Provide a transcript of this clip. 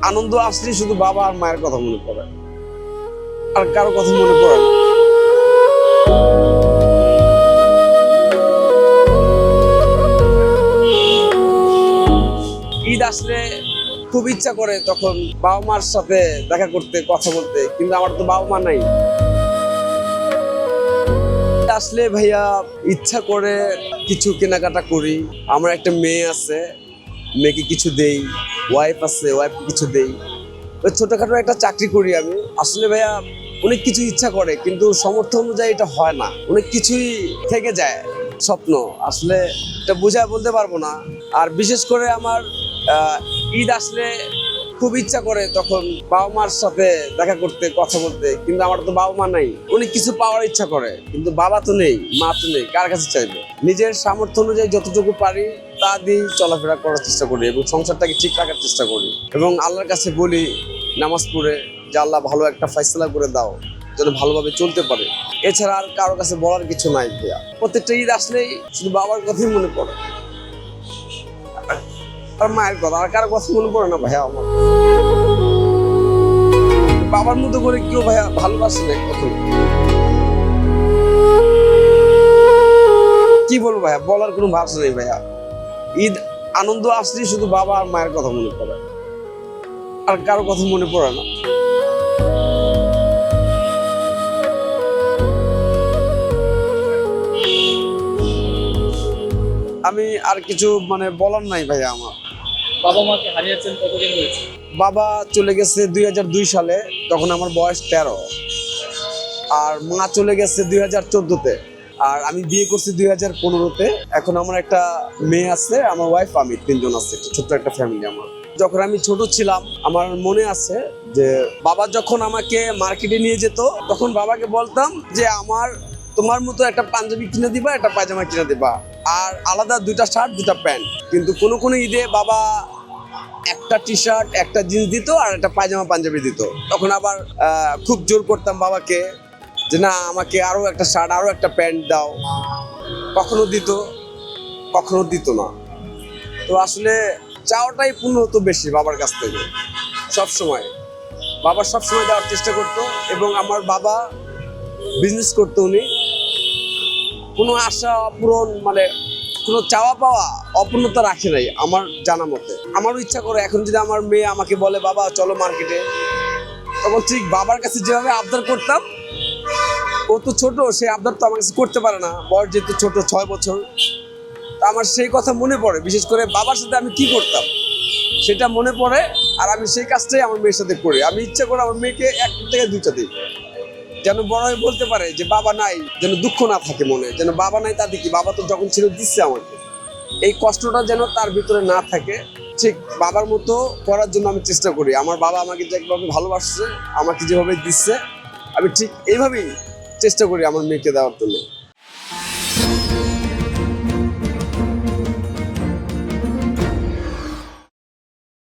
আনন্দ আসলে শুধু বাবা আর মায়ের কথা মনে পড়ে, আর কারো কথা মনে পড়ে না। ঈদ আসলে খুব ইচ্ছা করে তখন বাবা মার সাথে দেখা করতে, কথা বলতে, কিন্তু আমার তো বাবা মা নাই। আসলে ভাইয়া ইচ্ছা করে কিছু কেনাকাটা করি। আমার একটা মেয়ে আছে, মেয়েকে কিছু দেই, ওয়াইফ আছে, ওয়াইফকে কিছু দেই। ওই ছোটখাটো একটা চাকরি করি আমি। আসলে ভাইয়া অনেক কিছু ইচ্ছা করে, কিন্তু সমর্থ অনুযায়ী এটা হয় না, অনেক কিছুই থেকে যায় স্বপ্ন। আসলে এটা বোঝায় বলতে পারবো না। আর বিশেষ করে আমার ঈদ আসলে খুব ইচ্ছা করে তখন বাবা মার সাথে দেখা করতে, কথা বলতে, কিন্তু আমার তো বাবা মা নাই। অনেক কিছু পাওয়ার ইচ্ছা করে, কিন্তু বাবা তো নেই, মা তো নেই, কার কাছে চাইবে? নিজের সামর্থ্য অনুযায়ী যতটুকু পারি তা দিয়ে চলাফেরা করার চেষ্টা করি এবং সংসারটাকে ঠিক রাখার চেষ্টা করি, এবং আল্লাহর কাছে বলি নামাজ পড়ে যে আল্লাহ ভালো একটা ফয়সালা করে দাও যেন ভালোভাবে চলতে পারে। এছাড়া আর কারোর কাছে বলার কিছু নাই ভাইয়া। প্রত্যেকটা ঈদ আসলেই শুধু বাবার কথাই মনে পড়ে, আর মায়ের কথা, আর কারো কথা মনে পড়ে না ভাইয়া। আমার বাবার মতো করে কেউ ভাইয়া ভালোবাসে না কখনো। কি বলবো ভাইয়া, বলার কোনো ভাষা নেই ভাইয়া। ঈদ আনন্দ আসলেই শুধু বাবা আর মায়ের কথা মনে পড়ে, আর কারো কথা মনে পড়ে না। আমি আর কিছু বলার নাই ভাইয়া। আমার বাবা মাকে হারিয়েছেন কতদিন হয়েছে? বাবা চলে গেছে 2002 সালে, তখন আমার বয়স 13। আর মা চলে গেছে 2014-তে। আর আমি বিয়ে করছি 2015-তে। এখন আমার একটা মেয়ে আছে, আমার ওয়াইফ, আমি, তিনজন আছে, ছোট্ট একটা ফ্যামিলি আমার। যখন আমি ছোট ছিলাম আমার মনে আছে যে বাবা যখন আমাকে মার্কেটে নিয়ে যেত, তখন বাবাকে বলতাম যে আমার তোমার মতো একটা পাঞ্জাবি কিনে দিবা, একটা পায়জামা কিনে দিবা, আর আলাদা দুইটা শার্ট, দুটা প্যান্ট। কিন্তু কোনো কোনো ঈদে বাবা একটা টি শার্ট, একটা জিন্স দিত, আর একটা পায়জামা পাঞ্জাবি দিত। তখন আবার খুব জোর করতাম বাবাকে যে না, আমাকে আরো একটা শার্ট, আরো একটা প্যান্ট দাও। কখনো দিত, কখনো দিত না। তো আসলে চাওয়াটাই পূর্ণ হতো বেশি বাবার কাছ থেকে সব সময়। বাবা সবসময় দেওয়ার চেষ্টা করতো, এবং আমার বাবা বিজনেস করতো। উনি কোনো আশা পূরণ কোনো চাওয়া পাওয়া অপূর্ণতা রাখে নাই আমার জানা মতে। আমারও ইচ্ছা করে এখন যদি আমার মেয়ে আমাকে বলে বাবা চলো মার্কেটে, তখন ঠিক বাবার কাছে যেভাবে আবদার করতাম, ও তো ছোট, সেই আবদার তো আমার কাছে করতে পারে না, বয়স যেহেতু ছোট, 6 বছর। তা আমার সেই কথা মনে পড়ে, বিশেষ করে বাবার সাথে আমি কি করতাম সেটা মনে পড়ে। আর আমি সেই কাজটাই আমার মেয়ের সাথে করি। আমি ইচ্ছা করে আমার মেয়েকে 1 থেকে 2টা দিই, যেন বড় হয়ে বলতে পারে যে বাবা নাই, যেন দুঃখ না থাকে মনে, যেন বাবা নাই তাতে কি, বাবা তো যখন ছিল দিচ্ছে আমাকে। এই কষ্টটা যেন তার ভিতরে না থাকে, ঠিক বাবার মতো করার জন্য আমি চেষ্টা করি। আমার বাবা আমাকে যেভাবে ভালোবাসছে, আমাকে যেভাবে দিচ্ছে, আমি ঠিক এইভাবেই চেষ্টা করি আমার মেয়েকে দেওয়ার জন্য।